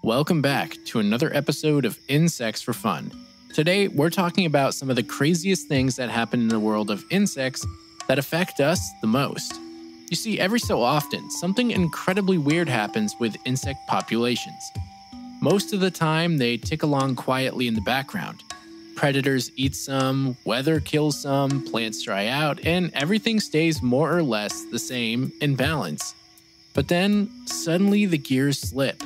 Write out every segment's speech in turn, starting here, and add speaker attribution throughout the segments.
Speaker 1: Welcome back to another episode of Insects for Fun. Today, we're talking about some of the craziest things that happen in the world of insects that affect us the most. You see, every so often, something incredibly weird happens with insect populations. Most of the time, they tick along quietly in the background. Predators eat some, weather kills some, plants dry out, and everything stays more or less the same in balance. But then, suddenly the gears slip.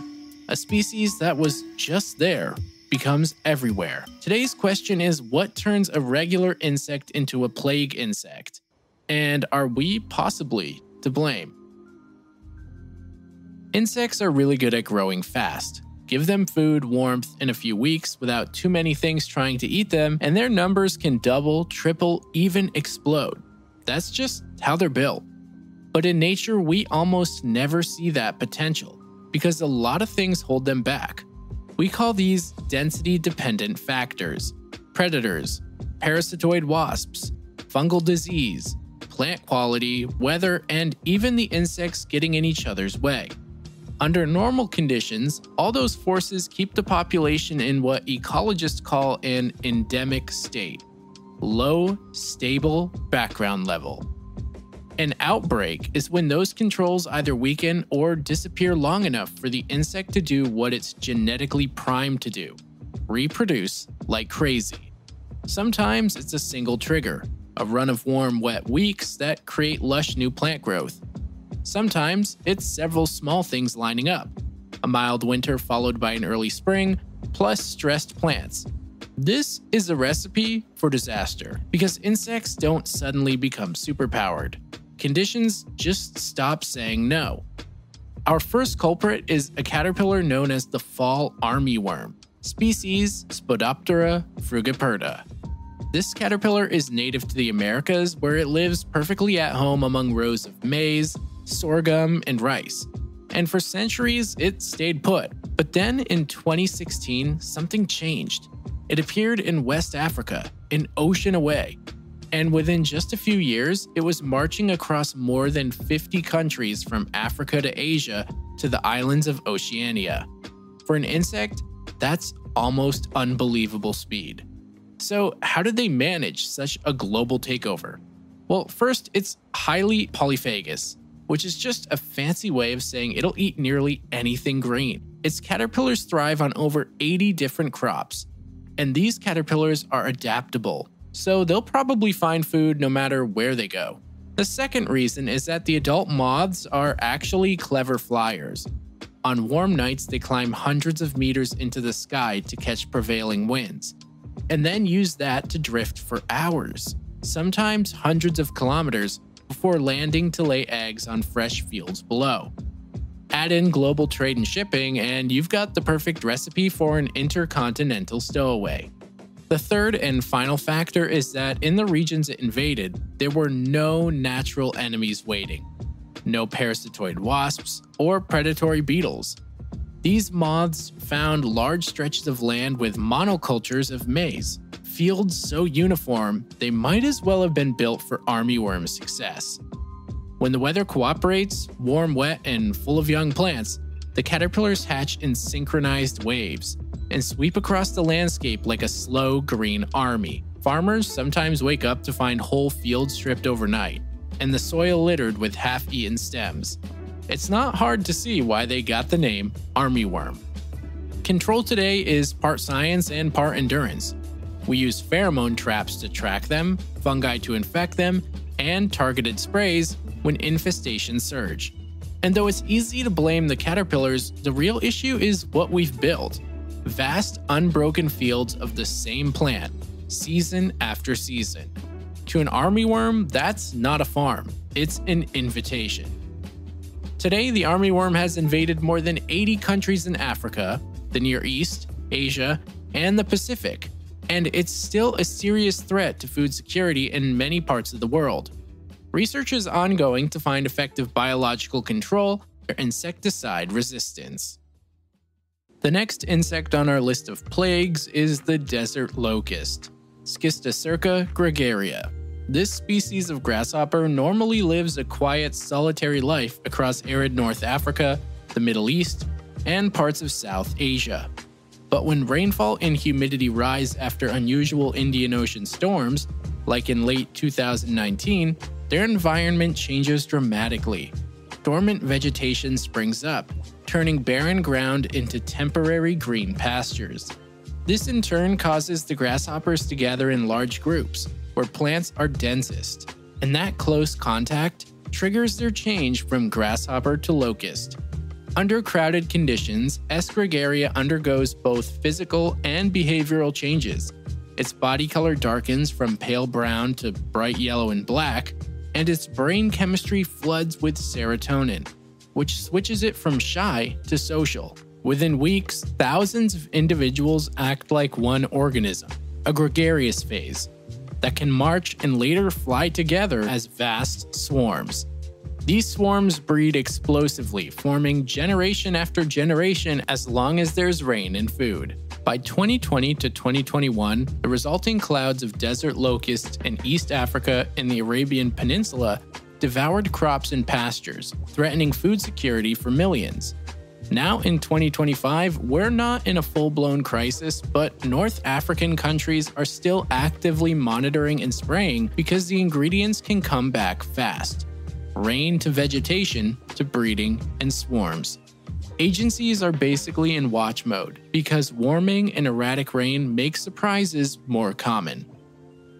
Speaker 1: A species that was just there becomes everywhere. Today's question is, what turns a regular insect into a plague insect? And are we possibly to blame? Insects are really good at growing fast. Give them food, warmth, in a few weeks without too many things trying to eat them, and their numbers can double, triple, even explode. That's just how they're built. But in nature, we almost never see that potential, because a lot of things hold them back. We call these density-dependent factors: predators, parasitoid wasps, fungal disease, plant quality, weather, and even the insects getting in each other's way. Under normal conditions, all those forces keep the population in what ecologists call an endemic state, low, stable background level. An outbreak is when those controls either weaken or disappear long enough for the insect to do what it's genetically primed to do: reproduce like crazy. Sometimes it's a single trigger, a run of warm, wet weeks that create lush new plant growth. Sometimes it's several small things lining up: a mild winter followed by an early spring, plus stressed plants. This is a recipe for disaster, because insects don't suddenly become superpowered. Conditions just stop saying no. Our first culprit is a caterpillar known as the fall armyworm, species Spodoptera frugiperta. This caterpillar is native to the Americas, where it lives perfectly at home among rows of maize, sorghum, and rice. And for centuries, it stayed put. But then in 2016, something changed. It appeared in West Africa, an ocean away. And within just a few years, it was marching across more than 50 countries from Africa to Asia to the islands of Oceania. For an insect, that's almost unbelievable speed. So how did they manage such a global takeover? Well, first, it's highly polyphagous, which is just a fancy way of saying it'll eat nearly anything green. Its caterpillars thrive on over 80 different crops, and these caterpillars are adaptable, so they'll probably find food no matter where they go. The second reason is that the adult moths are actually clever flyers. On warm nights, they climb hundreds of meters into the sky to catch prevailing winds, and then use that to drift for hours, sometimes hundreds of kilometers, before landing to lay eggs on fresh fields below. Add in global trade and shipping, and you've got the perfect recipe for an intercontinental stowaway. The third and final factor is that in the regions it invaded, there were no natural enemies waiting. No parasitoid wasps or predatory beetles. These moths found large stretches of land with monocultures of maize, fields so uniform they might as well have been built for armyworm success. When the weather cooperates, warm, wet, and full of young plants, the caterpillars hatch in synchronized waves and sweep across the landscape like a slow green army. Farmers sometimes wake up to find whole fields stripped overnight, and the soil littered with half-eaten stems. It's not hard to see why they got the name armyworm. Control today is part science and part endurance. We use pheromone traps to track them, fungi to infect them, and targeted sprays when infestations surge. And though it's easy to blame the caterpillars, the real issue is what we've built: vast, unbroken fields of the same plant, season after season. To an armyworm, that's not a farm, it's an invitation. Today, the armyworm has invaded more than 80 countries in Africa, the Near East, Asia, and the Pacific, and it's still a serious threat to food security in many parts of the world. Research is ongoing to find effective biological control for insecticide resistance. The next insect on our list of plagues is the desert locust, Schistocerca gregaria. This species of grasshopper normally lives a quiet, solitary life across arid North Africa, the Middle East, and parts of South Asia. But when rainfall and humidity rise after unusual Indian Ocean storms, like in late 2019, their environment changes dramatically. Dormant vegetation springs up, turning barren ground into temporary green pastures. This in turn causes the grasshoppers to gather in large groups, where plants are densest, and that close contact triggers their change from grasshopper to locust. Under crowded conditions, S. gregaria undergoes both physical and behavioral changes. Its body color darkens from pale brown to bright yellow and black, and its brain chemistry floods with serotonin, which switches it from shy to social. Within weeks, thousands of individuals act like one organism, a gregarious phase, that can march and later fly together as vast swarms. These swarms breed explosively, forming generation after generation as long as there's rain and food. By 2020 to 2021, the resulting clouds of desert locusts in East Africa and the Arabian Peninsula devoured crops and pastures, threatening food security for millions. Now in 2025, we're not in a full-blown crisis, but North African countries are still actively monitoring and spraying because the ingredients can come back fast. Rain to vegetation to breeding and swarms. Agencies are basically in watch mode because warming and erratic rain make surprises more common.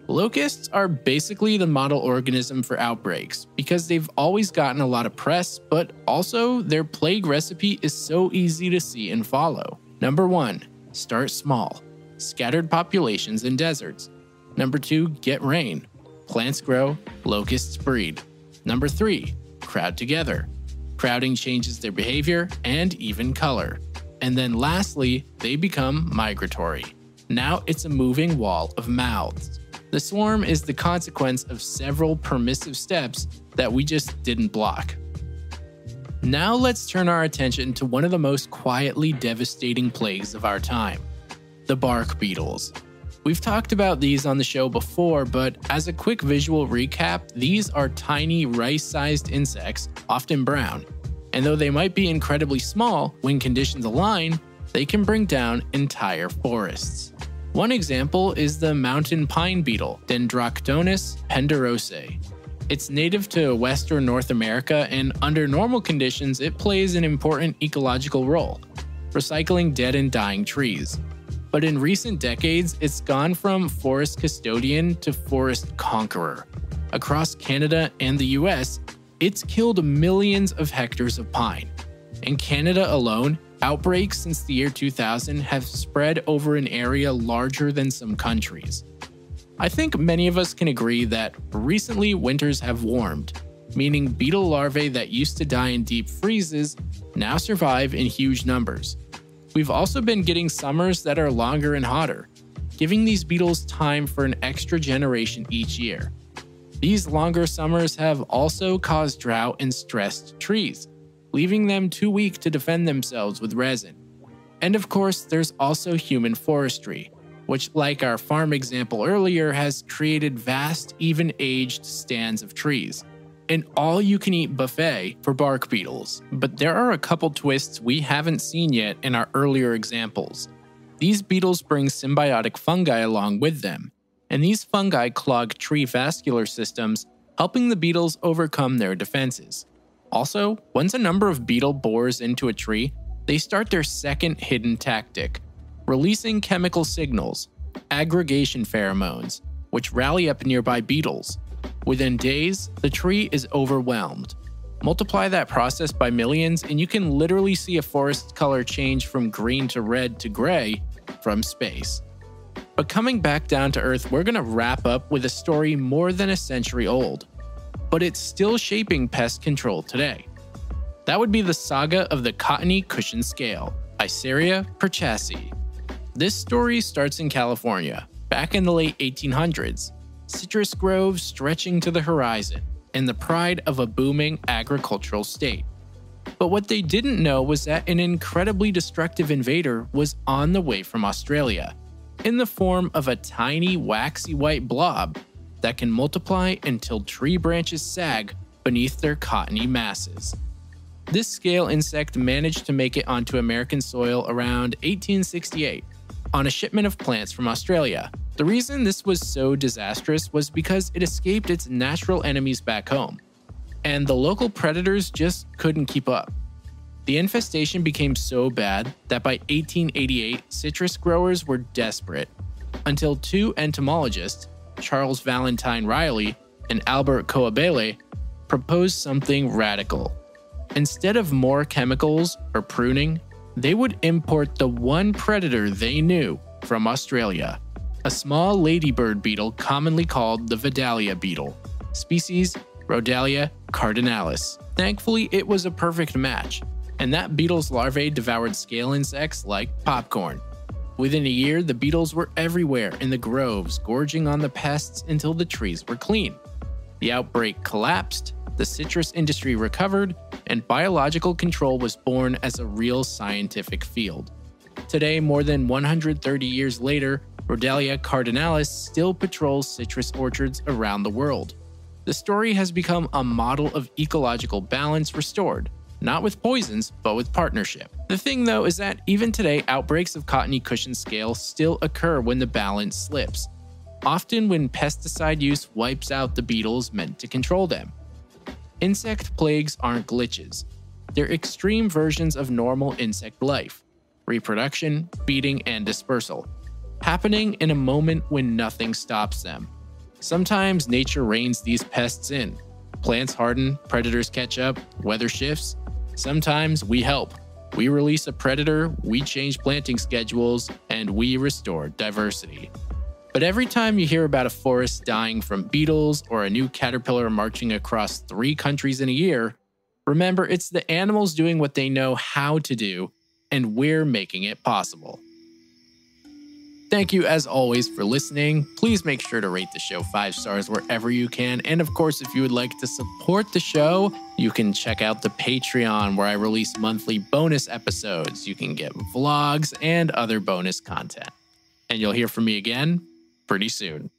Speaker 1: Locusts are basically the model organism for outbreaks because they've always gotten a lot of press, but also their plague recipe is so easy to see and follow. Number 1. Start small. Scattered populations in deserts. Number 2. Get rain. Plants grow, locusts breed. Number 3. Crowd together. Crowding changes their behavior and even color. And then lastly, they become migratory. Now it's a moving wall of mouths. The swarm is the consequence of several permissive steps that we just didn't block. Now let's turn our attention to one of the most quietly devastating plagues of our time, the bark beetles. We've talked about these on the show before, but as a quick visual recap, these are tiny rice-sized insects, often brown. And though they might be incredibly small, when conditions align, they can bring down entire forests. One example is the mountain pine beetle, Dendroctonus penderosae. It's native to western North America, and under normal conditions, it plays an important ecological role, recycling dead and dying trees. But in recent decades, it's gone from forest custodian to forest conqueror. Across Canada and the US, it's killed millions of hectares of pine. In Canada alone, outbreaks since the year 2000 have spread over an area larger than some countries. I think many of us can agree that recently winters have warmed, meaning beetle larvae that used to die in deep freezes now survive in huge numbers. We've also been getting summers that are longer and hotter, giving these beetles time for an extra generation each year. These longer summers have also caused drought and stressed trees, leaving them too weak to defend themselves with resin. And of course, there's also human forestry, which, like our farm example earlier, has created vast, even-aged stands of trees. An all-you-can-eat buffet for bark beetles. But there are a couple twists we haven't seen yet in our earlier examples. These beetles bring symbiotic fungi along with them, and these fungi clog tree vascular systems, helping the beetles overcome their defenses. Also, once a number of beetle bores into a tree, they start their second hidden tactic, releasing chemical signals, aggregation pheromones, which rally up nearby beetles. Within days, the tree is overwhelmed. Multiply that process by millions, and you can literally see a forest color change from green to red to gray from space. But coming back down to Earth, we're going to wrap up with a story more than a century old. But it's still shaping pest control today. That would be the saga of the cottony cushion scale, Eiseria purchasii. This story starts in California, back in the late 1800s. Citrus groves stretching to the horizon, and the pride of a booming agricultural state. But what they didn't know was that an incredibly destructive invader was on the way from Australia, in the form of a tiny waxy white blob that can multiply until tree branches sag beneath their cottony masses. This scale insect managed to make it onto American soil around 1868 on a shipment of plants from Australia. The reason this was so disastrous was because it escaped its natural enemies back home, and the local predators just couldn't keep up. The infestation became so bad that by 1888, citrus growers were desperate, until two entomologists, Charles Valentine Riley and Albert Coabele, proposed something radical. Instead of more chemicals or pruning, they would import the one predator they knew from Australia, a small ladybird beetle commonly called the Vidalia beetle, species Rhodalia cardinalis. Thankfully, it was a perfect match, and that beetle's larvae devoured scale insects like popcorn. Within a year, the beetles were everywhere in the groves, gorging on the pests until the trees were clean. The outbreak collapsed, the citrus industry recovered, and biological control was born as a real scientific field. Today, more than 130 years later, Rhodalia cardinalis still patrols citrus orchards around the world. The story has become a model of ecological balance restored, not with poisons, but with partnership. The thing though is that even today, outbreaks of cottony cushion scale still occur when the balance slips, often when pesticide use wipes out the beetles meant to control them. Insect plagues aren't glitches. They're extreme versions of normal insect life: reproduction, feeding, and dispersal, happening in a moment when nothing stops them. Sometimes nature reins these pests in. Plants harden, predators catch up, weather shifts. Sometimes we help. We release a predator, we change planting schedules, and we restore diversity. But every time you hear about a forest dying from beetles or a new caterpillar marching across 3 countries in a year, remember it's the animals doing what they know how to do, and we're making it possible. Thank you as always for listening. Please make sure to rate the show 5 stars wherever you can. And of course, if you would like to support the show, you can check out the Patreon where I release monthly bonus episodes. You can get vlogs and other bonus content. And you'll hear from me again pretty soon.